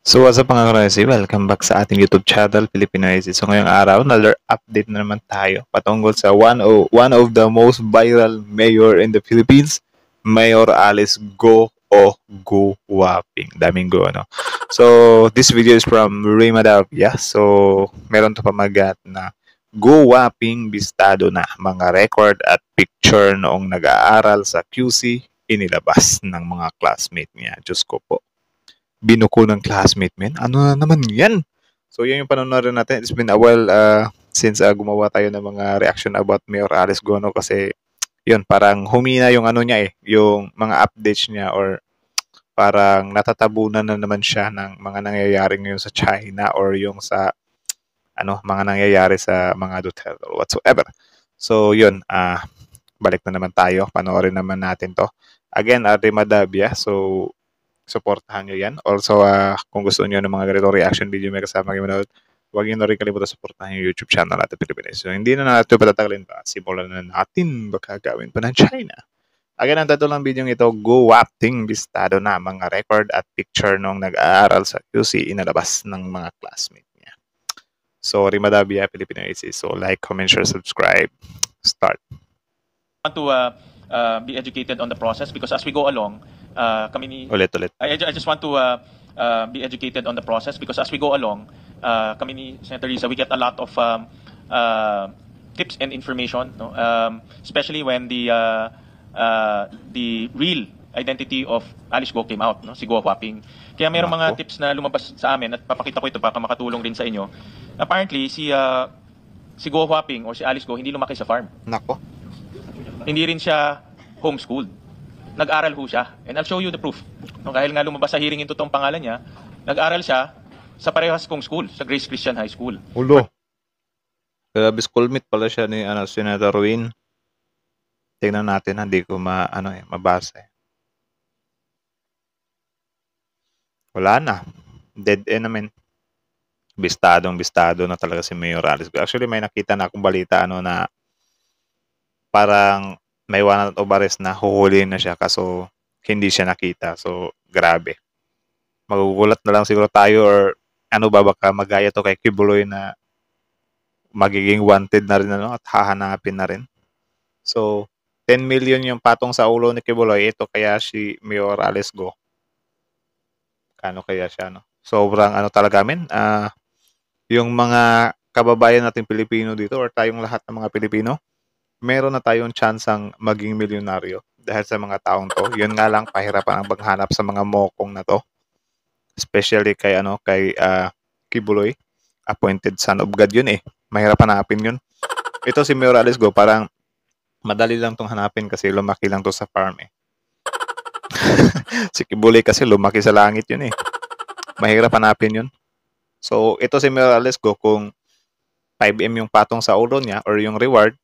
So what's up mga Kroesi? Welcome back sa ating YouTube channel, Filipino Easy. So ngayong araw, another update na naman tayo patungkol sa one of the most viral mayor in the Philippines, Mayor Alice Go o Go Waping. Daming go, ano? So this video is from Rima Davia. So meron to pamagat na Go Waping bistado na mga record at picture noong nag-aaral sa QC inilabas ng mga classmate niya. Diyos ko po. Binuko ng classmate, men. Ano na naman yan? So, yan yung panonood natin. It's been a while since gumawa tayo ng mga reaction about Mayor Alice Gono kasi yun, parang humina yung ano niya yung mga updates niya or parang natatabunan na naman siya ng mga nangyayari ngayon sa China or yung sa mga nangyayari sa mga Duterte or whatsoever. So, yun, balik na naman tayo. Panoorin naman natin to. Again, Rima Davia. So, supportahan nyo yan. Also, kung gusto nyo ng mga ganito reaction video may kasama kayo manood, huwag nyo na rin kalimutan supportahan yung YouTube channel natin Pilipinas. So, hindi na natin patatagalin pa. Simulan na natin. Baka gawin pa ng China. Again, ang title ng video ito, Go Waping bistado na mga record at picture nung nag-aaral sa QC inalabas ng mga classmate niya. So, Rima Davia, Filipino Easy. So, like, comment, share, subscribe. Start. I want to be educated on the process because as we go along, kami ni Ulit. I just want to be educated on the process because as we go along, kami ni Senator Risa, we get a lot of tips and information, no? Especially when the real identity of Alice Go came out, no? Si Go Waping. Kaya mayroong mga tips na lumabas sa amin at papakita ko ito para makatulong din sa inyo. Apparently, si Go Waping or si Alice Go hindi lumaki sa farm. Nako. Hindi rin siya homeschooled. Nag-aral ho siya. And I'll show you the proof. No, dahil nga lumabas sa hearing yung totoong pangalan niya, nag-aral siya sa parehas kong school, sa Grace Christian High School. Ulo. Grabe, schoolmate pala siya ni Senator Win. Tingnan natin, hindi ko mabasa. Wala na. Dead end naman. Bistado na talaga si Mayor Alice. Actually, may nakita na akong balita na parang may warrant of arrest na huhulihin na siya kaso hindi siya nakita. So, grabe. Magugulat na lang siguro tayo or baka magaya to kay Kibuloy na magiging wanted na rin at hahanapin na rin. So, 10 million yung patong sa ulo ni Kibuloy. Ito kaya si Mayor Alice Go. Kano kaya siya, no? Sobrang talaga yung mga kababayan nating Pilipino dito or tayong lahat ng mga Pilipino, meron na tayong tsansang maging milyonaryo dahil sa mga taong to. Yun nga lang, pahirapan ang paghanap sa mga mokong na to. Especially kay Kibuloy. Appointed son of God yun . Mahirap hanapin yun. Ito si Mayor Alice Go, parang madali lang tong hanapin kasi lumaki lang to sa farm . Si Kibuloy kasi lumaki sa langit yun . Mahirap hanapin yun. So, ito si Mayor Alice Go, kung 5M yung patong sa ulo niya or yung reward,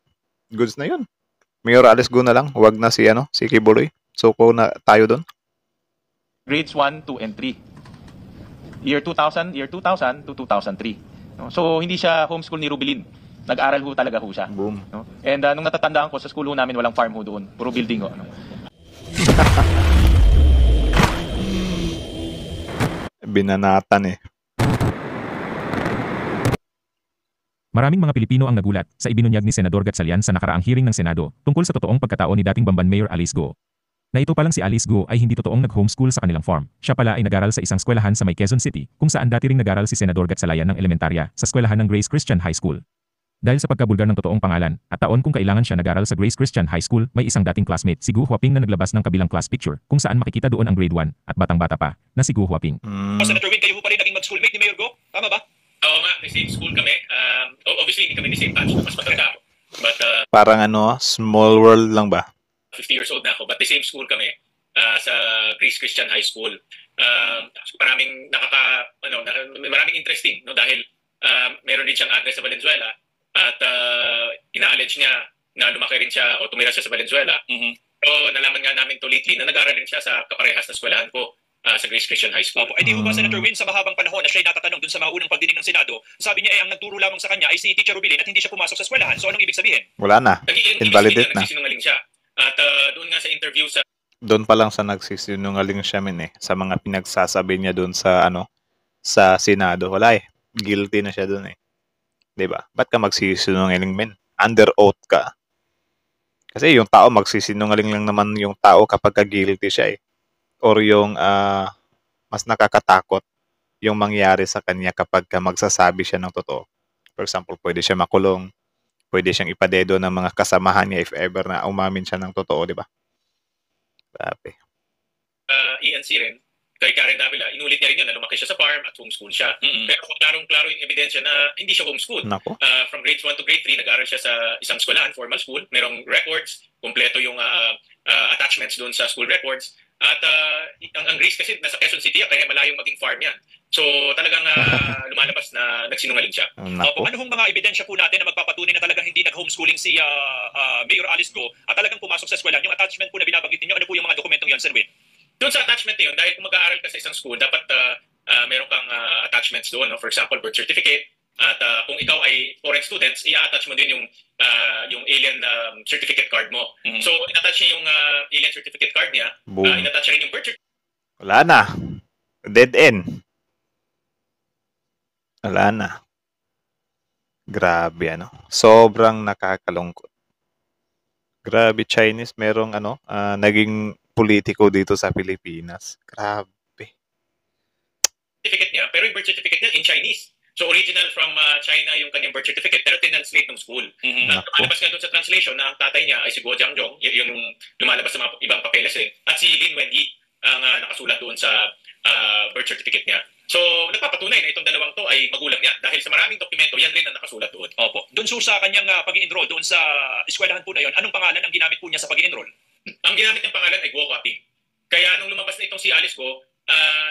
goods na yun. Mayor Alice Go na lang. Huwag na si Kibuloy. So, kung na tayo doon. Grades 1, 2, and 3. Year 2000 to 2003. No? So, hindi siya homeschool ni Rubilin. Nag-aral ho talaga ho siya. Boom. No? And nung natatandaan ko, sa school ho namin walang farm ho doon. Puro building ho. No? Binanatan . Maraming mga Pilipino ang nagulat sa ibinunyag ni Senador Gatchalian sa nakaraang hearing ng Senado tungkol sa totoong pagkatao ni dating Bamban Mayor Alice Go. Na ito palang si Alice Go ay hindi totoong nag-homeschool sa kanilang farm. Siya pala ay nag-aral sa isang eskwelahan sa may Quezon City, kung saan dati ring nag-aral si Senador Gatchalian ng elementarya sa eskwelahan ng Grace Christian High School. Dahil sa pagkabulgar ng totoong pangalan at taon kung kailangan siya nag-aral sa Grace Christian High School, may isang dating classmate si Go Waping na naglabas ng kabilang class picture kung saan makikita doon ang grade 1 at batang-bata pa na si Go Waping. Senator Win, kayo po pa rin naging mag-schoolmate ni Mayor Go? Tama ba? Oo nga, the same school kami. Obviously, hindi kami the same batch. Mas matanda ako. But, parang small world lang ba? 50 years old na ako. But the same school kami sa Grace Christian High School. Maraming maraming interesting. No? Dahil meron din siyang address sa Valenzuela. At ina-allege niya na lumaki rin siya o tumira siya sa Valenzuela. So, nalaman nga namin to lately na nag-aaral rin siya sa kaparehas na eskwelahan ko. Sa Grace Christian High School. Ay di mo ba, Senator Win, sa mahabang panahon na siya'y natatanong dun sa maunang pagdinig ng Senado, sabi niya ang nagturo lamang sa kanya ay si Teacher Rubilin at hindi siya pumasok sa eskwelahan. So anong ibig sabihin? Wala na. Invalidate na. Nagsisinungaling siya. At doon nga sa interview doon pa lang sa nagsisinungaling siya sa mga pinagsasabi niya doon sa sa Senado. Wala eh. Guilty na siya dun eh. 'Di ba? Ba't ka magsisinungaling, men? Under oath ka. Kasi yung tao, magsisinungaling lang naman yung tao kapag guilty siya eh. Or yung mas nakakatakot yung mangyari sa kanya kapag magsasabi siya ng totoo. For example, pwede siya makulong, pwede siyang ipadedo ng mga kasamahan niya if ever na umamin siya ng totoo, di ba? Grabe. ENC rin, kay Karen Davila, inulit niya rin yun na lumaki siya sa farm at homeschool siya. Pero kung klarong-klaro yung ebidensya na hindi siya homeschool. Nako. From grade 1 to grade 3, nag-aaral siya sa isang eskwelahan, formal school. Merong records, kumpleto yung attachments doon sa school records. At ang Grace kasi nasa Quezon City, kaya malayong maging farm yan. So talagang lumalabas na nagsinungaling siya. Nako. Ano hong mga ebidensya po natin na magpapatunay na talagang hindi nag-homeschooling si Mayor Alice Go at talagang pumasok sa eskwela? Yung attachment po na binabanggit ninyo, ano po yung mga dokumentong yan, Sir Win? Doon sa attachment na yun, dahil kung mag-aaral ka sa isang school, dapat meron kang attachments doon. No? For example, birth certificate. At kung ikaw ay foreign students, i-attach mo din yung alien certificate card mo. So, in-attach niya yung alien certificate card niya. Boom. In-attach rin yung birth certificate. Wala na. Dead end. Wala na. Grabe, ano. Sobrang nakakalungkot. Grabe, Chinese. Merong, naging politiko dito sa Pilipinas. Grabe. Certificate niya, pero yung birth certificate niya in Chinese. So, original from China yung kanyang birth certificate, pero tinranslate ng school. At lumalabas nga doon sa translation na ang tatay niya ay si Guo Jiangyong, yung lumalabas sa mga ibang papeles rin. At si Lin Wenyi ang nakasulat doon sa birth certificate niya. So, nagpapatunay na itong dalawang to ay magulang niya. Dahil sa maraming dokumento, yan rin ang nakasulat doon. Opo. Doon sa kanyang pag-enroll, doon sa eskwelahan po na yon, anong pangalan ang ginamit po niya sa pag-enroll? Ang ginamit ng pangalan ay Guo Huaping. Kaya nung lumabas na itong si Alice Guo,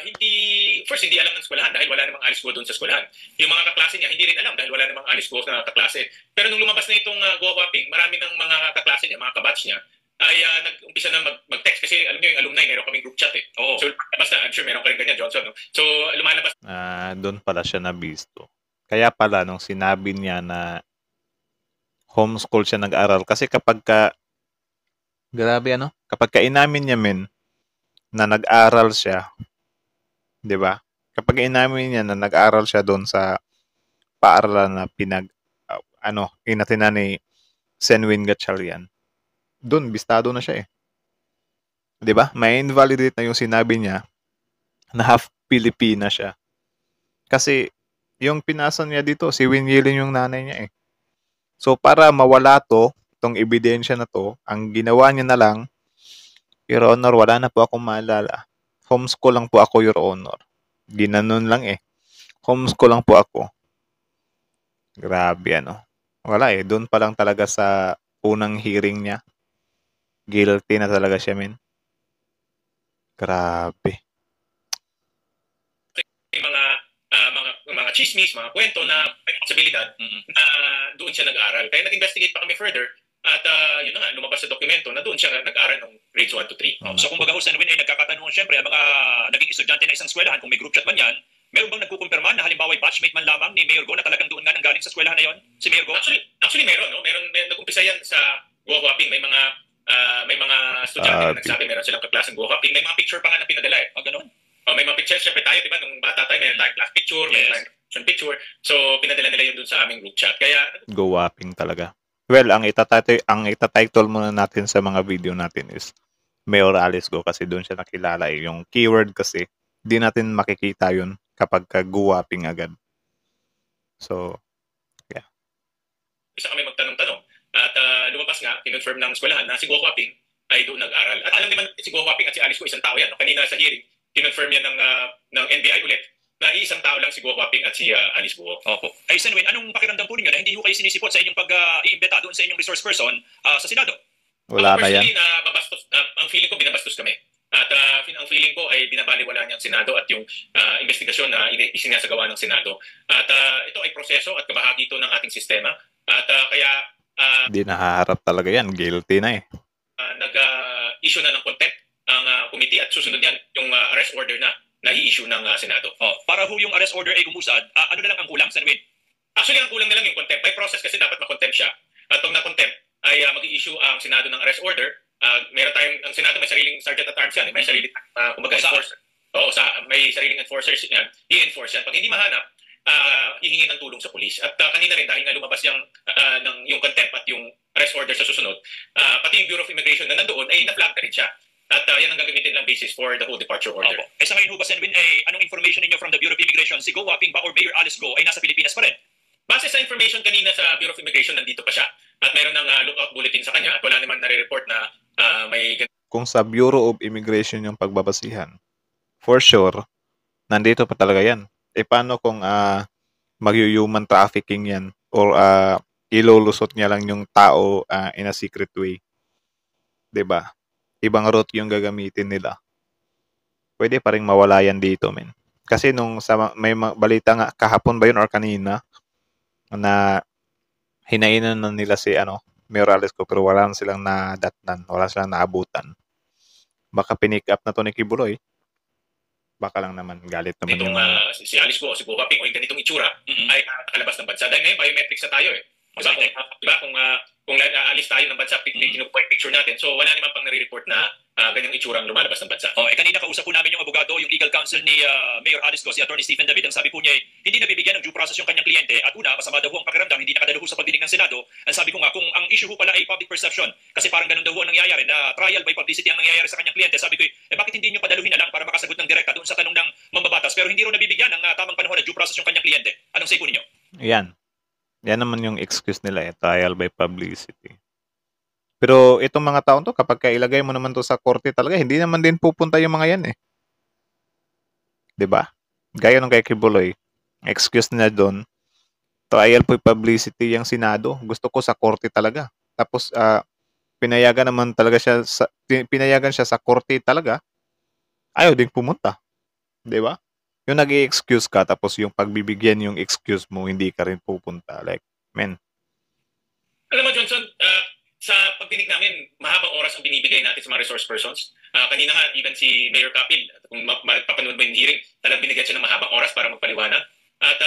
hindi alam ng eskwelahan dahil wala namang Alice Guo doon sa eskwelahan. Yung mga kaklase niya, hindi rin alam dahil wala namang Alice Guo na kaklase. Pero nung lumabas na itong Guo Huaping, marami ng mga kaklase niya, mga kabatch niya, ay nag-umpisa na mag-text kasi alam niyo yung alumni, meron kaming group chat eh. Oo. So, basta, I'm sure meron ka rin ganyan, Johnson. No? So, lumalabas Doon pala siya nabisto. Kaya pala, nung sinabi niya na homeschool siya nag-aral, kasi grabe kapag inamin niya, men, na nag-aral siya, di ba? Kapag inamin niya na nag-aral siya doon sa paaralan na inatina ni Senwin Gatchalian, doon, bistado na siya eh. Di ba? May invalidate na yung sinabi niya na half Pilipina siya. Kasi, yung pinasa niya dito, si Win Yilin yung nanay niya eh. So, para mawala itong ebidensya na to, ang ginawa niya na lang, Your Honor, wala na po akong maalala. Homeschool lang po ako, Your Honor. Ginanon lang eh. Homeschool lang po ako. Grabe, Wala eh. Doon pa lang talaga sa unang hearing niya. Guilty na talaga siya, men. Grabe. mga chismis, mga kwento na may posibilidad na doon siya nag-aral. Kaya nag-investigate pa kami further at yun na nga, lumabas sa dokumento na doon siya nag-aral ng grades 1 to 3. So kung baga Sir Win ay nagkakatanungan siyempre ang mga naging estudyante na isang eskwelahan, kung may group chat man yan, meron bang nagkukumpirma na halimbawa ay batchmate man lamang ni Mayor Go na talagang doon nga nang galing sa eskwelahan na yon? Si Mayor Go? Actually meron, no? Meron nag-umpisa yan sa Guo Huaping. May mga estudyante na nagsabi meron silang kaklaseng Guo Huaping. May mga picture pa nga na pinadala eh. Ganun? May mga picture syempre tayo, di ba? Nung bata tayo, may tayong class picture, may tayong picture. So, pinadala nila yun dun sa aming group chat. Kaya, Guwaping talaga. Well, ang itatitle muna natin sa mga video natin is Mayor Alice Go kasi doon siya nakilala eh. Yung keyword kasi, di natin makikita yun kapag guwaping agad. So, yeah. isa kami magtanong-tanong. At lumabas nga, kinonfirm ng eskwelahan na si Guo Huaping ay doon nag-aral. At alam naman si Guo Huaping at si Alice Go isang tao yan. No? Kanina sa hearing, kinonfirm yan ng NBI ulit na isang tao lang si Guo Huaping at si Alice Guo. Opo. Ay, Sir Win, anong pakiramdam po ninyo na hindi ho kayo sinisipot sa inyong pag-iimbeta doon sa inyong resource person sa Senado? Wala na yan. Ang feeling ko, binabastos kami. At ang feeling ko ay binabaliwala niya ang Senado at yung investigasyon na isinasagawa ng Senado. At ito ay proseso at kabahagi ito ng ating sistema. At kaya Di nahaharap talaga yan. Guilty na eh. nag-issue na ng contempt ang committee at susunod yan yung arrest order na i-issue ng Senado. Para ho yung arrest order ay umusad, ano na lang ang kulang, Sir Win? Actually, ang kulang na lang yung contempt. By process kasi dapat ma-contempt siya. At pag na-contempt, ay mag-i-issue ang Senado ng arrest order. Meron tayong, ang Senado may sariling sergeant at arms yan. May sariling, kumbaga, enforcer. Oo, may sariling enforcers yan. I-enforce yan. Pag hindi mahanap, hihingi ng tulong sa pulis. At kanina rin, dahil nga lumabas yung contempt at yung arrest order sa susunod, pati yung Bureau of Immigration na nandoon, ay na-flag na rin siya. At yan ang gagamitin ng basis for the whole departure order. Opo. Sa ngayon ho ba, Senwin, anong information ninyo from the Bureau of Immigration? Si Go Waping ba or Mayor Alice Go ay nasa Pilipinas pa rin? Base sa information kanina sa Bureau of Immigration, nandito pa siya. At mayroon ng lookout bulletin sa kanya at wala naman nare-report na may... Kung sa Bureau of Immigration yung pagbabasihan, for sure, nandito pa talaga yan. Paano kung mag-human trafficking yan or ilulusot niya lang yung tao in a secret way? 'Di ba? Ibang route yung gagamitin nila. Pwede pa ring mawala yan dito, men. Kasi may balita nga kahapon ba yun or kanina na hinainan na nila si Mayor Alice Go, pero wala na silang nadatnan, wala silang naabutan. Baka pinick up na to ni Kibuloy. Baka lang naman galit naman Itong si Alice Go o si Go Waping o yung ganitong itsura ay nakalabas ng bansa. Dahil ngayon, biometrics na tayo eh. Diba? Kung aalis tayo ng bansa, kinukuha yung picture natin. So wala naman pang nare-report na ganyang itsurang lumalabas ng bansa. Kanina kausap po namin yung abogado, yung legal counsel ni Mayor Alice Go, si Attorney Stephen David. Ang sabi po niya, hindi nabibigyan ng due process yung kanyang kliyente. At una, masama daw ho ang pakiramdam, hindi nakadalo ho sa pagdinig ng Senado. Ang sabi ko nga, kung ang issue ho pala ay public perception, kasi parang ganun daw ho ang nangyayari, na trial by publicity ang nangyayari sa kanyang kliyente. Sabi ko, bakit hindi nyo padaluhin na lang para makasagot ng direkta doon sa tanong ng mambabatas, pero hindi ro nabibigyan ng tamang panahon na due process yung kanyang kliyente. Anong say po ninyo? Yan naman yung excuse nila trial by publicity. Pero itong mga taon to, kapag ilagay mo naman to sa korte talaga, hindi naman din pupunta yung mga yan eh. 'Di ba? Gaya nung kay Kibuloy, excuse nila doon, trial by publicity yung Senado. Gusto ko sa korte talaga. Tapos pinayagan siya sa korte talaga. Ayaw din pumunta. 'Di ba? Yung nag-i-excuse ka, tapos yung pagbibigyan yung excuse mo, hindi ka rin pupunta. Like, men. Alam mo, Johnson, sa pagdinig namin, mahabang oras ang binibigay natin sa mga resource persons. Kanina nga, even si Mayor Kapil, kung mapapanood mo yung hearing, talagang binigyan siya ng mahabang oras para magpaliwanag. At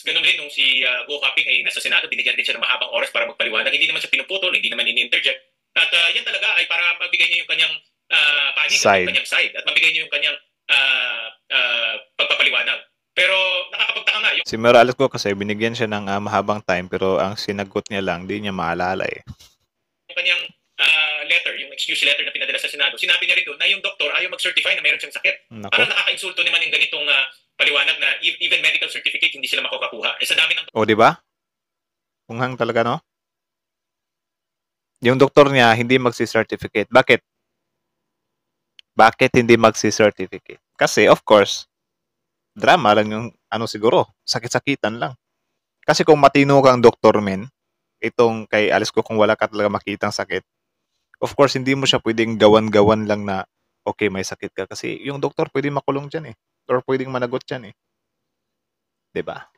ganun rin, nung si Go Waping ay nasa Senado, binigyan din siya ng mahabang oras para magpaliwanag. Hindi naman siya pinuputol, hindi naman ini-interject. At yan talaga ay para mabigay niya yung kanyang panig, yung kanyang side, at mabigay niya yung kanyang pagpapaliwanag. Pero nakakapagtaka nga yung... Si Mayor Alice Go kasi binigyan siya ng mahabang time, pero ang sinagot niya lang, di niya maalala eh. Yung kanyang letter, yung excuse letter na pinadala sa Senado, sinabi niya rin doon na yung doktor ayaw mag-certify na meron siyang sakit. Parang nakaka-insulto naman yung ganitong paliwanag na even medical certificate hindi sila makakakuha. Sa dami ng... O, di ba? Punghang talaga, no? Yung doktor niya hindi magsi-certificate. Bakit? Bakit hindi magsi-certificate? Kasi, of course, drama lang yung siguro, sakit-sakitan lang. Kasi kung matino kang doktor, men, itong kay Alice Go, kung wala ka talaga makitang sakit, of course, hindi mo siya pwedeng gawan-gawan lang na, okay, may sakit ka. Kasi yung doktor pwedeng makulong dyan eh. Or pwedeng managot dyan eh. 'Di ba?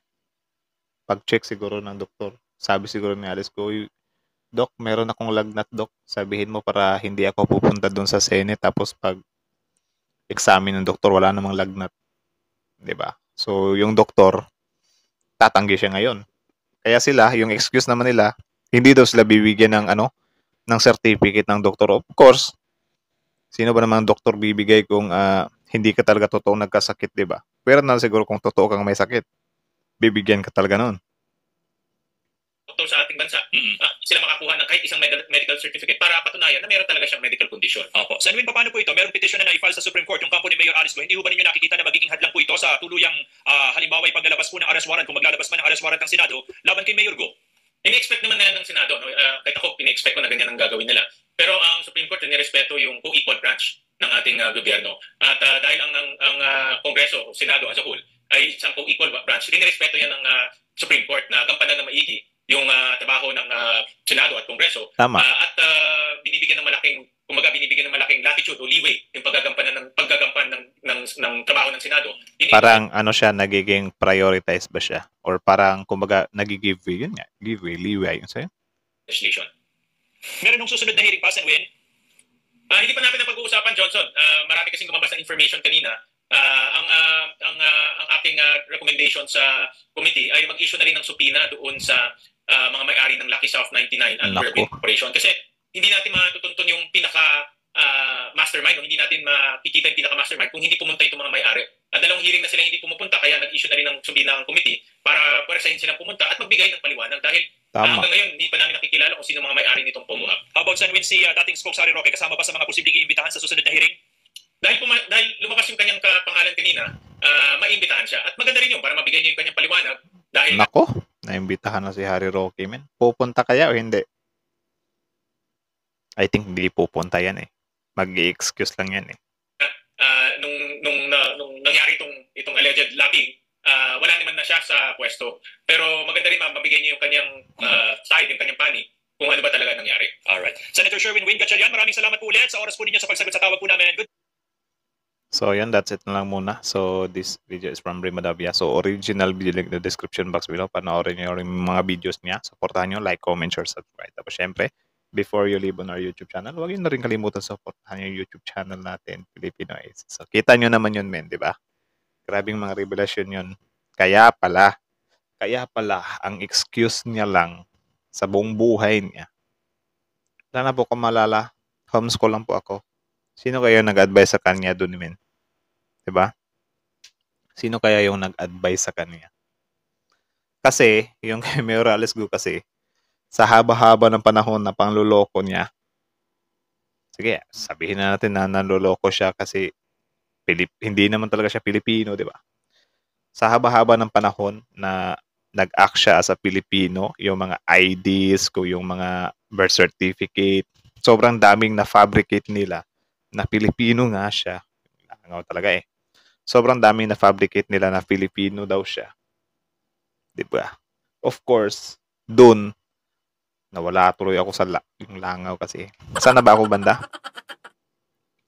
Pag-check siguro ng doktor, sabi siguro ni Alice Go, Doc, meron akong lagnat, Doc. Sabihin mo para hindi ako pupunta doon sa Senate. Tapos pag examine ng doktor, wala namang lagnat. 'Di ba? So, yung doktor, tatanggi siya ngayon. Kaya sila, yung excuse naman nila, hindi daw sila bibigyan ng ng certificate ng doktor. Of course, sino ba namang doktor bibigay kung hindi ka talaga totoo nagkasakit, 'di ba? Pero na siguro kung totoo kang may sakit, bibigyan ka talaga noon. Doktor sa ating bansa, sila makakuha ng kahit isang medical certificate para patunayan na meron talaga siyang medical condition. Opo. Senwin, paano po ito? Merong petition na na-file sa Supreme Court yung kampo ni Mayor Alice Go. Hindi ho ba ninyo nakikita na magiging hadlang po ito sa tuluyang halimbawa ay paglalabas po ng arrest warrant, kung maglalabas man ng arrest warrant ng Senado laban kay Mayor Go? Ini-expect naman na ng Senado. No? Kahit ako, ini-expect ko na ganyan ang gagawin nila. Pero ang Supreme Court, nirespeto yung co-equal branch ng ating gobyerno. At dahil ang Kongreso, Senado as a whole, ay isang co-equal branch, nirespeto yan ng Supreme Court na gampanan na maigi yung trabaho ng Senado at Kongreso. Tama. At binibigyan ng malaking latitude o leeway yung paggagampan ng trabaho ng Senado. Parang siya, nagiging prioritize ba siya? Or parang, kumbaga, nag-give way, yun nga, give way, leeway, yun sa'yo? Legislation. Meron nung susunod na hearing pa, Senwin? Hindi pa natin na pag-uusapan, Johnson. Marami kasing lumabas ng information kanina. Ang aking recommendation sa committee ay mag-issue na rin ng subpoena doon sa mga may-ari ng Lucky South 99 and Berwin Corporation. Kasi hindi natin matutuntun yung mastermind, o hindi natin makikita yung pinaka-mastermind kung hindi pumunta itong mga may-ari. At dalawang hearing na sila hindi pumupunta, kaya nag-issue na rin ng sumbinang committee para pwersahin silang pumunta at magbigay ng paliwanag dahil Tama. hanggang ngayon hindi pa namin nakikilala kung sino mga may-ari nitong Pogo Hub. How about San Win si dating Spoke Sari Roque, kasama ba sa mga posibleng iimbitahan sa susunod na hearing? Dahil lumabas yung kanyang pangalan kanina, maimbitahan siya. At maganda rin yun para mabigay niya yung kanyang paliwanag dahil Nako, naimbitahan na si Harry Roque, men. Pupunta kaya o hindi? I think hindi pupunta yan eh. Mag-i-excuse lang yan eh. nung nangyari itong alleged lapping, wala naman na siya sa pwesto. Pero maganda rin mabigay niya yung kanyang side, yung kanyang panig, kung ano ba talaga nangyari. Alright. Senator Sherwin Win Gatchalian, maraming salamat po ulit sa oras po ninyo sa pagsagot sa tawag po namin. Good. So, yan, that's it na lang muna. So, this video is from Rima Davia. So, original video link in the description box below. Panoorin nyo yung mga videos niya. Supportahan nyo, like, comment, share, subscribe. Tapos, syempre, before you leave on our YouTube channel, huwag nyo na rin kalimutan supportahan yung YouTube channel natin, Filipino Ace. So, kita nyo naman yun, men, di ba? Grabing mga revelasyon yun. Kaya pala, ang excuse niya lang sa buong buhay niya. Wala na po kung malala, homeschool lang po ako. Sino kaya nag-advise sa kanya dun, men? Diba? Sino kaya yung nag-advise sa kanya? Kasi, yung kay Mayor Alice Go kasi, sa haba-haba ng panahon na pangluloko niya, sige, sabihin na natin na nanloloko siya kasi hindi naman talaga siya Pilipino, di ba? Sa haba-haba ng panahon na nag-act siya as a Pilipino, yung mga IDs, yung mga birth certificate, sobrang daming na-fabricate nila na Pilipino nga siya. Langaw talaga eh. Sobrang daming na-fabricate nila na Filipino daw siya. Diba? Of course, dun, nawala tuloy ako sa yung langaw kasi. Saan na ba ako banda?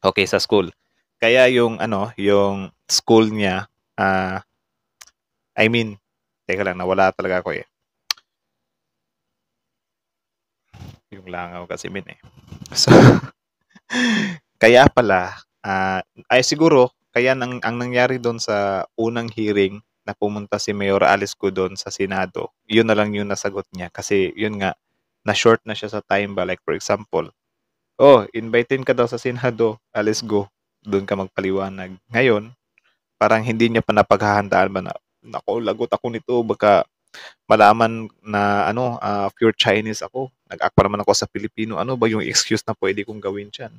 Okay, sa school. Kaya yung, yung school niya, teka lang, nawala talaga ako eh. Yung langaw kasi eh. So, kaya pala, siguro, kaya ang nangyari doon sa unang hearing na pumunta si Mayor Alice Go doon sa Senado, yun na lang yung nasagot niya. Kasi yun nga, na-short na siya sa time ba. Like for example, invited ka daw sa Senado, Alice Go, doon ka magpaliwanag. Ngayon, parang hindi niya pa napaghahandaan ba na, nako, lagot ako nito, baka malaman na pure Chinese ako. Nag-act pa naman ako sa Pilipino. Ano ba yung excuse na pwede kong gawin dyan?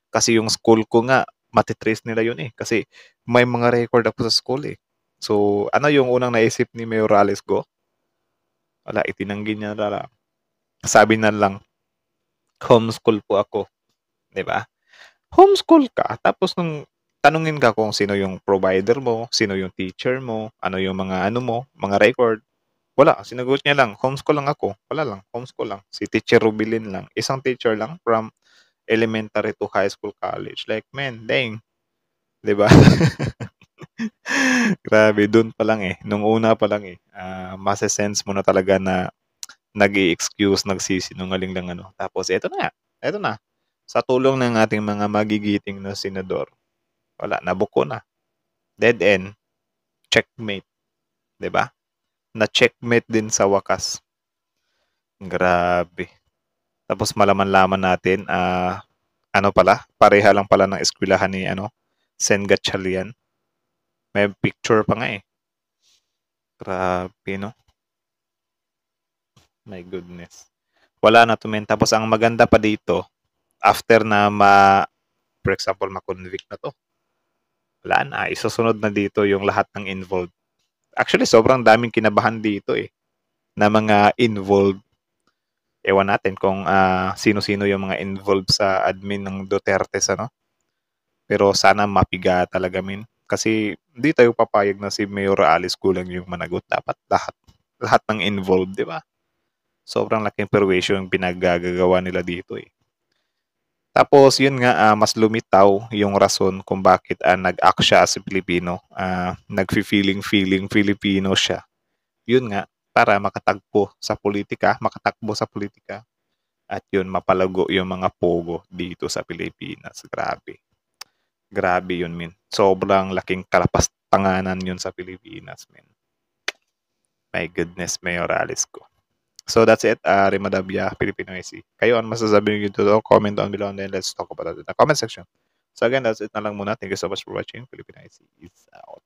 Kasi yung school ko nga, matitrace nila yun eh. Kasi may mga record ako sa school eh. So, ano yung unang naisip ni Mayor Alice Go? Wala, itinanggi niya na lang. Sabi na lang, homeschool po ako. Diba? Homeschool ka. Tapos nung tanungin ka kung sino yung provider mo, sino yung teacher mo, ano yung mga mga record. Wala, sinagot niya lang, homeschool lang ako. Wala lang, homeschool lang. Si Teacher Rubilin lang. Isang teacher lang from elementary to high school, college. Like, man, dang. Diba? Grabe, dun pa lang eh. Nung una pa lang eh. Masasense mo na talaga na nag-i-excuse, nagsisinungaling lang Tapos, eto na. Sa tulong ng ating mga magigiting na senador, wala, nabuko na. Dead end. Checkmate. Diba? Na-checkmate din sa wakas. Grabe. Tapos malaman-laman natin, pareha lang pala ng eskwelahan ni, Sen Gatchalian. May picture pa nga eh. Grabe, no? My goodness. Wala na to, men. Tapos ang maganda pa dito, after na for example, ma-convict na to, wala na. Isusunod na dito yung lahat ng involved. Actually, sobrang daming kinabahan dito eh, na mga involved. Ewan natin kung sino-sino yung mga involved sa admin ng Duterte, Pero sana mapiga talaga, min. Kasi hindi tayo papayag na si Mayor Alice kulang yung managot. Dapat lahat ng involved, di ba? Sobrang laking perwisyo yung pinagagagawa nila dito eh. Tapos yun nga, mas lumitaw yung rason kung bakit nag-act siya as a Pilipino. Nag-feeling Filipino siya. Yun nga, para makatakbo sa politika, at yun, mapalago yung mga pogo dito sa Pilipinas. Grabe yun, min. Sobrang laking kalapastanganan yun sa Pilipinas, min. My goodness, Mayor Alice Go. So that's it, Rimadabia, Filipino IC. Kayo, ano masasabi nyo dito? Comment down below and then let's talk about it in the comment section. So again, that's it na lang muna. Thank you so much for watching. Filipino IC is out.